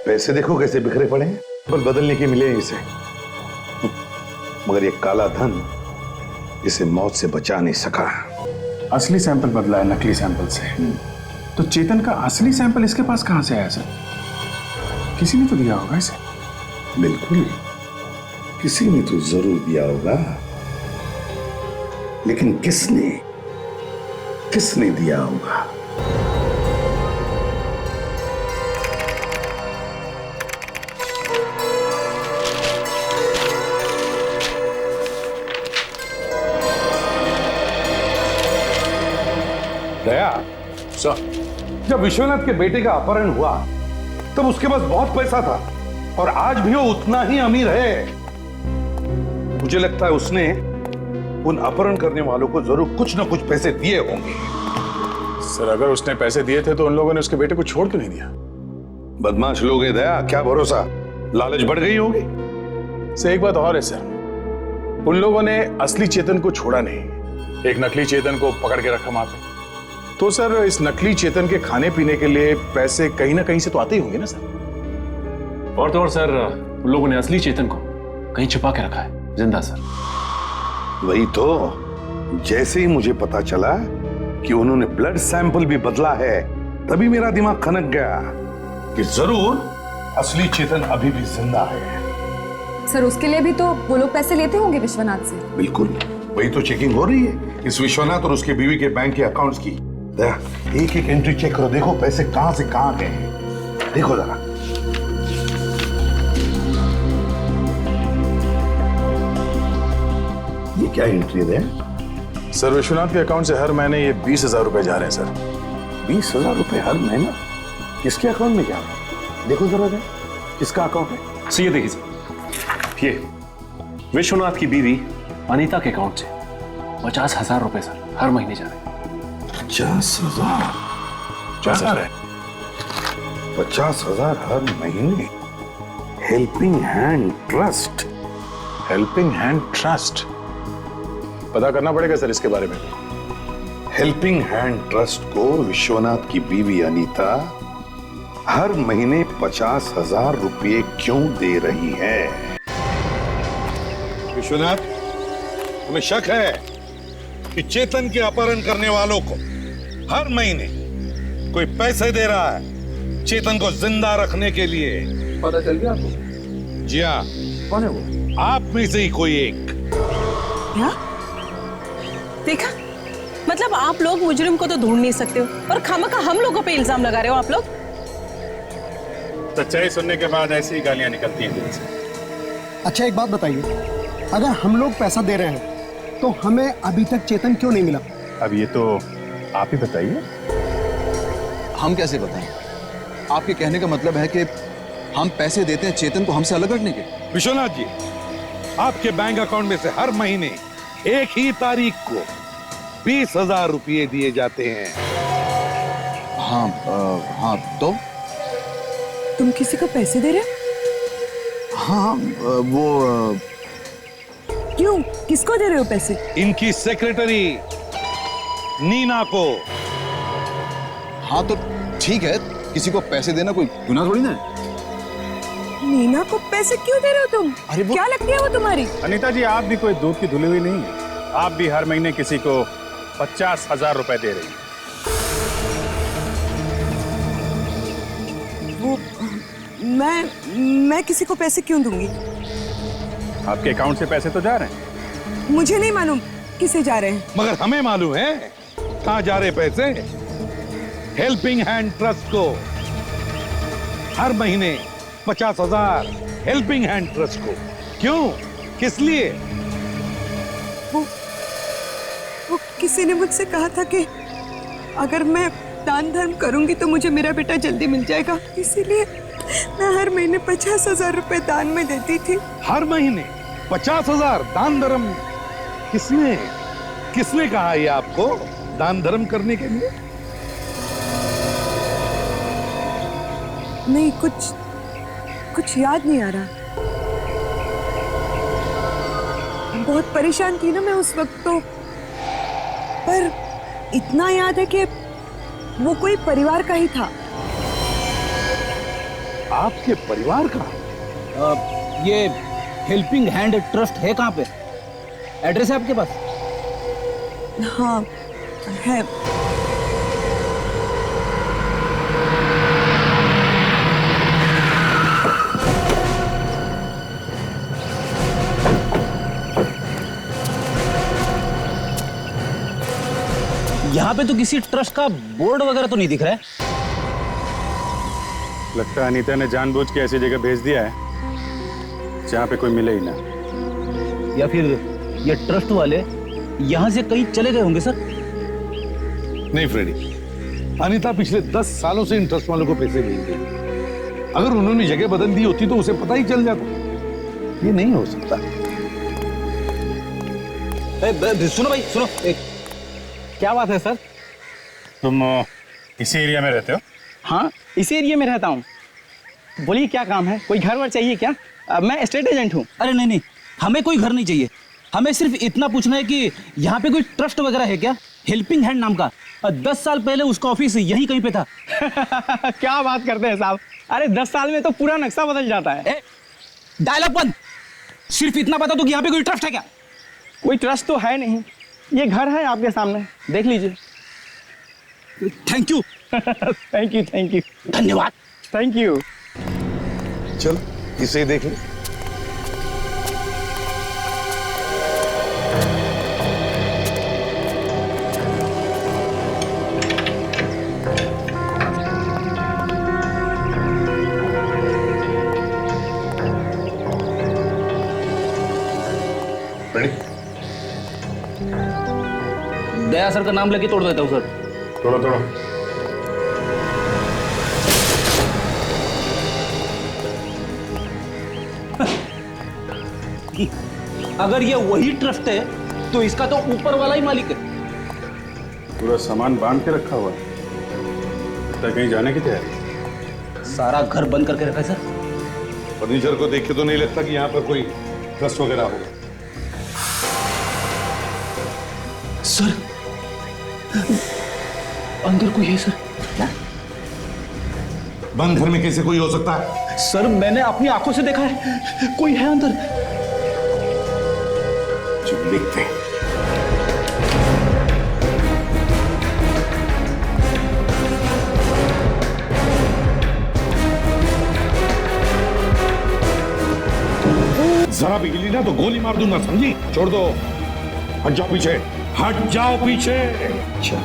[SPEAKER 8] पैसे देखो कैसे बिखरे पड़े हैं, पर बदलने के मिले इसे। मगर ये काला धन इसे मौत से बचा नहीं सका।
[SPEAKER 4] असली सैंपल बदला है नकली सैंपल से। तो चेतन का असली सैंपल इसके पास कहां से आया सर? किसी ने तो दिया होगा इसे।
[SPEAKER 8] बिल्कुल, किसी ने तो जरूर दिया होगा, लेकिन किसने दिया होगा? दया सर, जब विश्वनाथ के बेटे का अपहरण हुआ तब उसके पास बहुत पैसा था और आज भी वो उतना ही अमीर है। मुझे लगता है उसने उन अपहरण करने वालों को जरूर कुछ ना कुछ पैसे दिए होंगे।
[SPEAKER 4] सर, अगर उसने पैसे दिए थे तो उन लोगों ने उसके बेटे को छोड़ क्यों नहीं दिया?
[SPEAKER 8] बदमाश लोग हैं दया, क्या भरोसा, लालच बढ़ गई होगी।
[SPEAKER 4] सर, एक बात और है सर, उन लोगों ने असली चेतन को छोड़ा नहीं, एक नकली चेतन को पकड़ के रखा वहां पे। तो सर, इस नकली चेतन के खाने पीने के लिए पैसे कहीं ना कहीं से तो आते ही होंगे ना सर?
[SPEAKER 15] और तो और सर, उन लोगों ने असली चेतन को कहीं छुपा के रखा है, जिंदा सर।
[SPEAKER 8] वही तो, जैसे ही मुझे पता चला कि उन्होंने ब्लड सैंपल भी बदला है, तभी मेरा दिमाग खनक गया कि जरूर असली चेतन अभी भी जिंदा है।
[SPEAKER 16] सर, उसके लिए भी तो वो लोग पैसे लेते होंगे विश्वनाथ से।
[SPEAKER 8] बिल्कुल, वही तो चेकिंग हो रही है इस विश्वनाथ और उसके बीवी के बैंक के अकाउंट्स की। एक एक एंट्री चेक करो, देखो पैसे कहां से कहां गए हैं, देखो जरा। ये क्या एंट्री है
[SPEAKER 4] सर? विश्वनाथ के अकाउंट से हर महीने ये 20,000 रुपए जा रहे हैं सर।
[SPEAKER 8] 20,000 रुपए हर महीना? किसके अकाउंट में जा रहे हैं? देखो जरा, किसका अकाउंट है?
[SPEAKER 15] सर, ये देखिए सर, ये विश्वनाथ की बीवी अनीता के अकाउंट से 50,000 रुपए सर हर महीने जा रहे हैं।
[SPEAKER 8] 50,000? 50,000 हर महीने? Helping hand trust.
[SPEAKER 4] Helping hand trust? पता करना पड़ेगा सर इसके बारे में।
[SPEAKER 8] हेल्पिंग हैंड ट्रस्ट को विश्वनाथ की बीवी अनीता हर महीने 50,000 रुपये क्यों दे रही है? विश्वनाथ, तुम्हें शक है कि चेतन के अपहरण करने वालों को हर महीने कोई पैसे दे रहा है चेतन को जिंदा रखने के लिए?
[SPEAKER 5] पता चल गया आपको?
[SPEAKER 8] जी हाँ।
[SPEAKER 5] कौन है वो?
[SPEAKER 8] आप में से ही कोई एक।
[SPEAKER 9] क्या? देखा, मतलब आप लोग मुजरिम को तो ढूंढ नहीं सकते हो और खामखा हम लोगों पे इल्जाम लगा रहे हो आप लोग।
[SPEAKER 4] सच्चाई सुनने के बाद ऐसी गालियां निकलती हैं दिल से।
[SPEAKER 2] अच्छा, एक बात बताइए, अगर हम लोग पैसा दे रहे हैं तो हमें अभी तक चेतन क्यों नहीं मिला?
[SPEAKER 4] अब ये तो आप ही बताइए।
[SPEAKER 5] हम कैसे बताएं? आपके कहने का मतलब है कि हम पैसे देते हैं चेतन को हमसे अलग रखने के?
[SPEAKER 8] विश्वनाथ जी, आपके बैंक अकाउंट में से हर महीने एक ही तारीख को 20,000 रुपये दिए जाते हैं।
[SPEAKER 5] हाँ, हाँ, तो
[SPEAKER 9] तुम किसी को पैसे दे रहे हो?
[SPEAKER 5] हाँ, वो
[SPEAKER 9] क्यों, किसको दे रहे हो पैसे?
[SPEAKER 8] इनकी सेक्रेटरी नीना को।
[SPEAKER 5] हाँ, तो ठीक है, किसी को पैसे देना कोई गुनाह थोड़ी ना है।
[SPEAKER 9] नीना को पैसे क्यों दे रहे हो तुम?
[SPEAKER 5] अरे
[SPEAKER 9] क्या लगती है वो तुम्हारी?
[SPEAKER 4] अनीता जी, आप भी कोई दूध की धुली हुई नहीं है। आप भी हर महीने किसी को 50,000 रुपए दे रही हैं।
[SPEAKER 9] वो मैं किसी को पैसे क्यों दूंगी?
[SPEAKER 4] आपके अकाउंट से पैसे तो जा रहे हैं।
[SPEAKER 9] मुझे नहीं मालूम किसे जा रहे हैं।
[SPEAKER 8] मगर हमें मालूम है कहां जा रहे पैसे। हेल्पिंग हैंड ट्रस्ट को हर महीने 50,000 हेल्पिंग हैंड ट्रस्ट को। क्यों, किस लिए?
[SPEAKER 9] वो किसी ने मुझसे कहा था कि अगर मैं दान धर्म करूंगी तो मुझे मेरा बेटा जल्दी मिल जाएगा, इसीलिए मैं हर महीने 50,000 रुपए दान में देती थी।
[SPEAKER 8] हर महीने 50,000 दान धर्म? किसने किसने कहा ये आपको दान धर्म करने के लिए?
[SPEAKER 9] नहीं, कुछ याद नहीं आ रहा। बहुत परेशान थी ना मैं उस वक्त तो, पर इतना याद है कि वो कोई परिवार का ही था।
[SPEAKER 8] आपके परिवार का?
[SPEAKER 14] ये हेल्पिंग हैंड ट्रस्ट है कहाँ पे? एड्रेस है आपके पास?
[SPEAKER 9] हाँ है।
[SPEAKER 14] यहाँ पे तो किसी ट्रस्ट का बोर्ड वगैरह तो नहीं दिख रहा है।
[SPEAKER 4] लगता है अनीता ने जानबूझ के ऐसी जगह भेज दिया है जहाँ पे कोई मिले ही ना।
[SPEAKER 14] या फिर ये ट्रस्ट वाले यहाँ से कहीं चले गए होंगे सर।
[SPEAKER 8] नहीं फ्रेडी, अनीता पिछले 10 सालों से इन ट्रस्ट वालों को पैसे भेज रही है। अगर उन्होंने जगह बदल दी होती तो उसे पता ही चल जाता। ये नहीं हो सकता।
[SPEAKER 14] सुनो भाई सुनो, क्या बात है सर?
[SPEAKER 4] तुम इसी एरिया में रहते हो?
[SPEAKER 17] हाँ, इसी एरिया में रहता हूँ। बोलिए क्या काम है? कोई घर वर चाहिए क्या? मैं एस्टेट एजेंट हूँ।
[SPEAKER 14] अरे नहीं नहीं, हमें कोई घर नहीं चाहिए। हमें सिर्फ इतना पूछना है कि यहाँ पे कोई ट्रस्ट वगैरह है क्या, हेल्पिंग हैंड नाम का? 10 साल पहले उसका ऑफिस यहीं कहीं पे था।
[SPEAKER 17] क्या बात करते हैं साहब? अरे 10 साल में तो पूरा नक्शा बदल जाता है।
[SPEAKER 14] डायलॉग बंद। सिर्फ इतना बता दो कि यहाँ पे कोई ट्रस्ट है क्या?
[SPEAKER 17] कोई ट्रस्ट तो है नहीं। ये घर है आपके सामने, देख लीजिए।
[SPEAKER 14] Thank you.
[SPEAKER 17] Thank you, thank you,
[SPEAKER 14] धन्यवाद।
[SPEAKER 17] Thank you.
[SPEAKER 8] चल इसे देख ले।
[SPEAKER 14] दया सर का नाम लेके तोड़ देता हूँ सर।
[SPEAKER 4] तोड़ो तोड़ो।
[SPEAKER 14] अगर ये वही ट्रस्ट है तो इसका तो ऊपर वाला ही मालिक है।
[SPEAKER 4] पूरा सामान बांध के रखा हुआ है। लगता है कहीं जाने की तैयारी।
[SPEAKER 14] सारा घर बंद करके रखा है सर।
[SPEAKER 8] फर्नीचर को देख के तो नहीं लगता कि यहाँ पर कोई ट्रस्ट वगैरह होगा।
[SPEAKER 14] सर अंदर कोई है सर। क्या?
[SPEAKER 8] बंद घर में कैसे कोई हो सकता है?
[SPEAKER 14] सर मैंने अपनी आंखों से देखा है, कोई है अंदर।
[SPEAKER 8] चुप देखते हैं। जरा भी हिली ना तो गोली मार दूंगा, समझी? छोड़ दो, हट जाओ पीछे, हट जाओ पीछे। अच्छा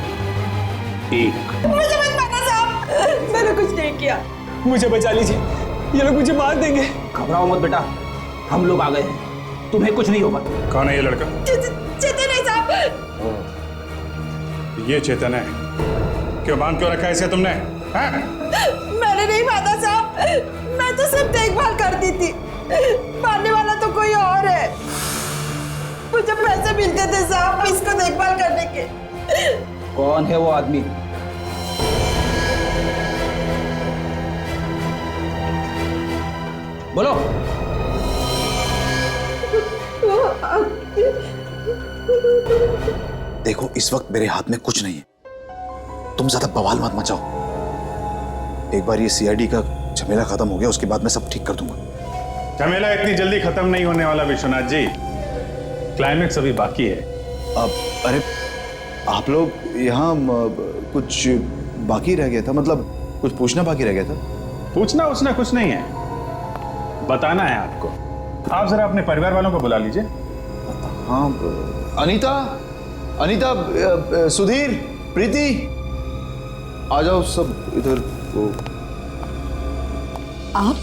[SPEAKER 8] एक।
[SPEAKER 9] मुझे मत मारना साहब, मैंने कुछ नहीं किया।
[SPEAKER 17] मुझे बचा लीजिए, ये लोग मुझे मार देंगे।
[SPEAKER 14] घबराओ मत बेटा, हम लोग आ गए हैं, तुम्हें कुछ नहीं होगा।
[SPEAKER 4] कौन है ये लड़का?
[SPEAKER 9] चेतन है साहब।
[SPEAKER 4] ये चेतन है? क्यों बांध क्यों रखा है इसे तुमने?
[SPEAKER 9] मैंने नहीं बांधा साहब, मैं तो सिर्फ देखभाल करती थी। मारने वाला तो कोई और है। मुझे पैसे मिलते थे साहब इसको देखभाल करने के।
[SPEAKER 14] कौन है वो आदमी? बोलो।
[SPEAKER 11] देखो इस वक्त मेरे हाथ में कुछ नहीं है, तुम ज्यादा बवाल मत मचाओ। एक बार ये सीआईडी का झमेला खत्म हो गया उसके बाद मैं सब ठीक कर दूंगा।
[SPEAKER 4] झमेला इतनी जल्दी खत्म नहीं होने वाला विश्वनाथ जी, क्लाइमेक्स अभी बाकी है।
[SPEAKER 11] अरे आप लोग यहाँ कुछ बाकी रह गया था, मतलब कुछ पूछना बाकी रह गया था।
[SPEAKER 4] पूछना उसने कुछ नहीं है, बताना है आपको। आप जरा अपने परिवार वालों को बुला लीजिए।
[SPEAKER 11] हाँ अनीता, अनीता, सुधीर, प्रीति, आ जाओ सब इधर।
[SPEAKER 9] आप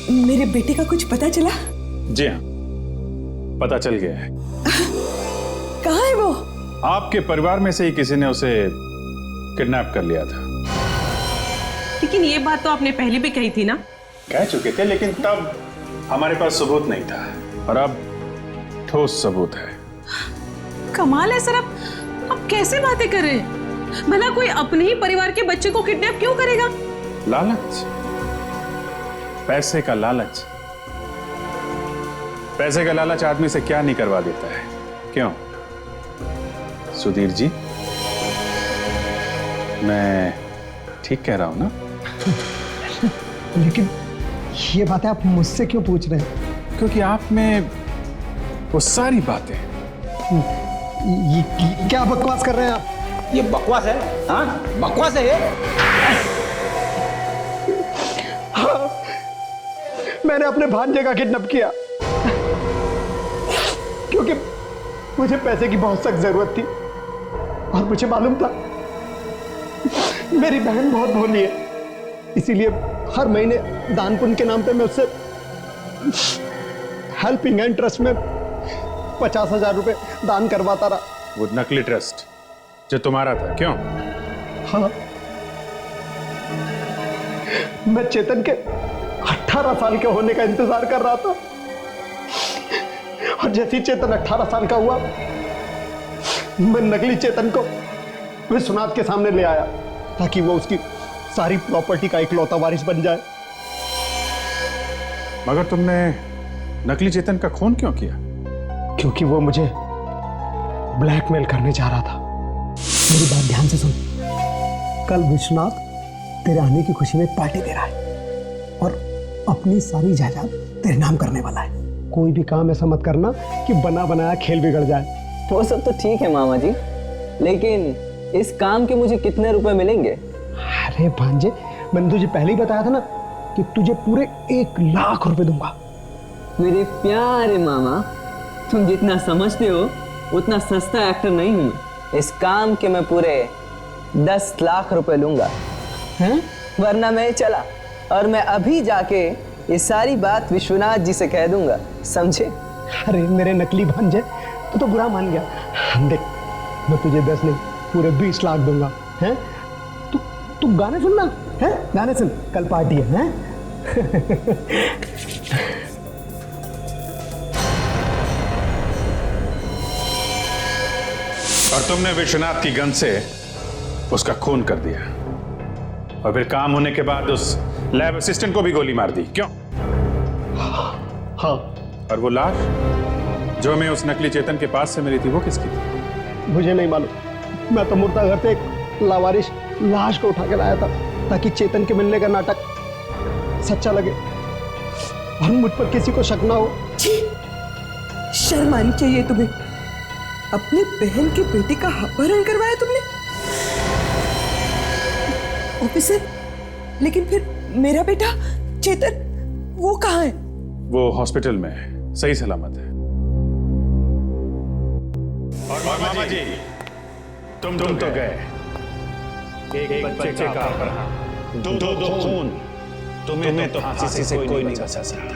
[SPEAKER 9] मेरे बेटे का कुछ पता चला?
[SPEAKER 4] जी हाँ, पता चल गया है।
[SPEAKER 9] कहाँ है वो?
[SPEAKER 4] आपके परिवार में से ही किसी ने उसे किडनैप कर लिया था।
[SPEAKER 18] लेकिन ये बात तो आपने पहले भी कही थी ना।
[SPEAKER 4] कह चुके थे, लेकिन तब हमारे पास सबूत नहीं था, और अब ठोस सबूत है।
[SPEAKER 18] कमाल है सर, अब कैसे बातें कर रहे हैं? भला कोई अपने ही परिवार के बच्चे को किडनैप क्यों करेगा?
[SPEAKER 4] लालच, पैसे का लालच। पैसे का लालच आदमी से क्या नहीं करवा देता है, क्यों सुधीर जी? मैं ठीक कह रहा हूं ना?
[SPEAKER 2] लेकिन ये बातें आप मुझसे क्यों पूछ रहे हैं?
[SPEAKER 4] क्योंकि आप में वो सारी बातें।
[SPEAKER 2] ये क्या बकवास कर रहे हैं आप?
[SPEAKER 14] ये बकवास है? हाँ, बकवास है ये।
[SPEAKER 2] हाँ, मैंने अपने भांजे का किडनैप किया क्योंकि मुझे पैसे की बहुत सख्त जरूरत थी, और मुझे मालूम था मेरी बहन बहुत भोली है, इसीलिए हर महीने दान पुण्य के नाम पे मैं उससे हेल्पिंग हैंड ट्रस्ट में 50,000 रुपए दान करवाता रहा।
[SPEAKER 4] वो नकली ट्रस्ट जो तुम्हारा था, क्यों?
[SPEAKER 2] हाँ, मैं चेतन के 18 साल के होने का इंतजार कर रहा था, और जैसे ही चेतन 18 साल का हुआ, मैं नकली चेतन को विश्वनाथ के सामने ले आया ताकि वो उसकी सारी प्रॉपर्टी का इकलौता वारिस बन जाए।
[SPEAKER 4] मगर तुमने नकली चेतन का खून क्यों किया?
[SPEAKER 2] क्योंकि वो मुझे ब्लैकमेल करने जा रहा था। मेरी बात ध्यान से सुन। कल विश्वनाथ तेरे आने की खुशी में एक पार्टी दे रहा है और अपनी सारी जायदाद तेरे नाम करने वाला है। कोई भी काम ऐसा मत करना कि बना बनाया खेल बिगड़ जाए।
[SPEAKER 19] वो सब तो ठीक है मामा जी, लेकिन इस काम के मुझे कितने रुपए मिलेंगे?
[SPEAKER 2] अरे भांजे, मैंने तुझे पहले ही बताया था ना कि तुझे पूरे 1 लाख रुपए दूंगा।
[SPEAKER 19] मेरे प्यारे मामा, तुम जितना समझते हो उतना सस्ता एक्टर नहीं हूं मैं। इस काम के मैं पूरे 10 लाख रुपए लूंगा, हैं? वरना मैं चला और मैं अभी जाके ये सारी बात विश्वनाथ जी से कह दूंगा, समझे?
[SPEAKER 2] अरे मेरे नकली भांजे, तू तो बुरा मान गया। देख, मैं तुझे 10 नहीं पूरे 20 लाख दूंगा, हैं? तू गाने सुनना, हैं? गाने सुन, कल पार्टी है, हैं?
[SPEAKER 4] और तुमने विश्वनाथ की गन से उसका खून कर दिया, और फिर काम होने के बाद उस लैब असिस्टेंट को भी गोली मार दी, क्यों?
[SPEAKER 2] हाँ।
[SPEAKER 4] और वो लाश जो हमें उस नकली चेतन के पास से मिली थी, वो किसकी थी?
[SPEAKER 2] मुझे नहीं मालूम। मैं तो मुर्दा घर से एक लावारिश लाश को उठा के लाया था ताकि चेतन के मिलने का नाटक सच्चा लगे और मुझ पर किसी को शक ना हो।
[SPEAKER 9] शर्म आनी चाहिए तुम्हें। अपने बहन के बेटे का अपहरण करवाया तुमने। ऑफिसर, लेकिन फिर मेरा बेटा चेतन, वो कहाँ है?
[SPEAKER 4] वो हॉस्पिटल में है, सही सलामत है। और मामा जी, तुम तो गए। एक बच्चे का अपहरण, दो खून, तुम्हें तो फांसी से कोई नहीं बचा सकता।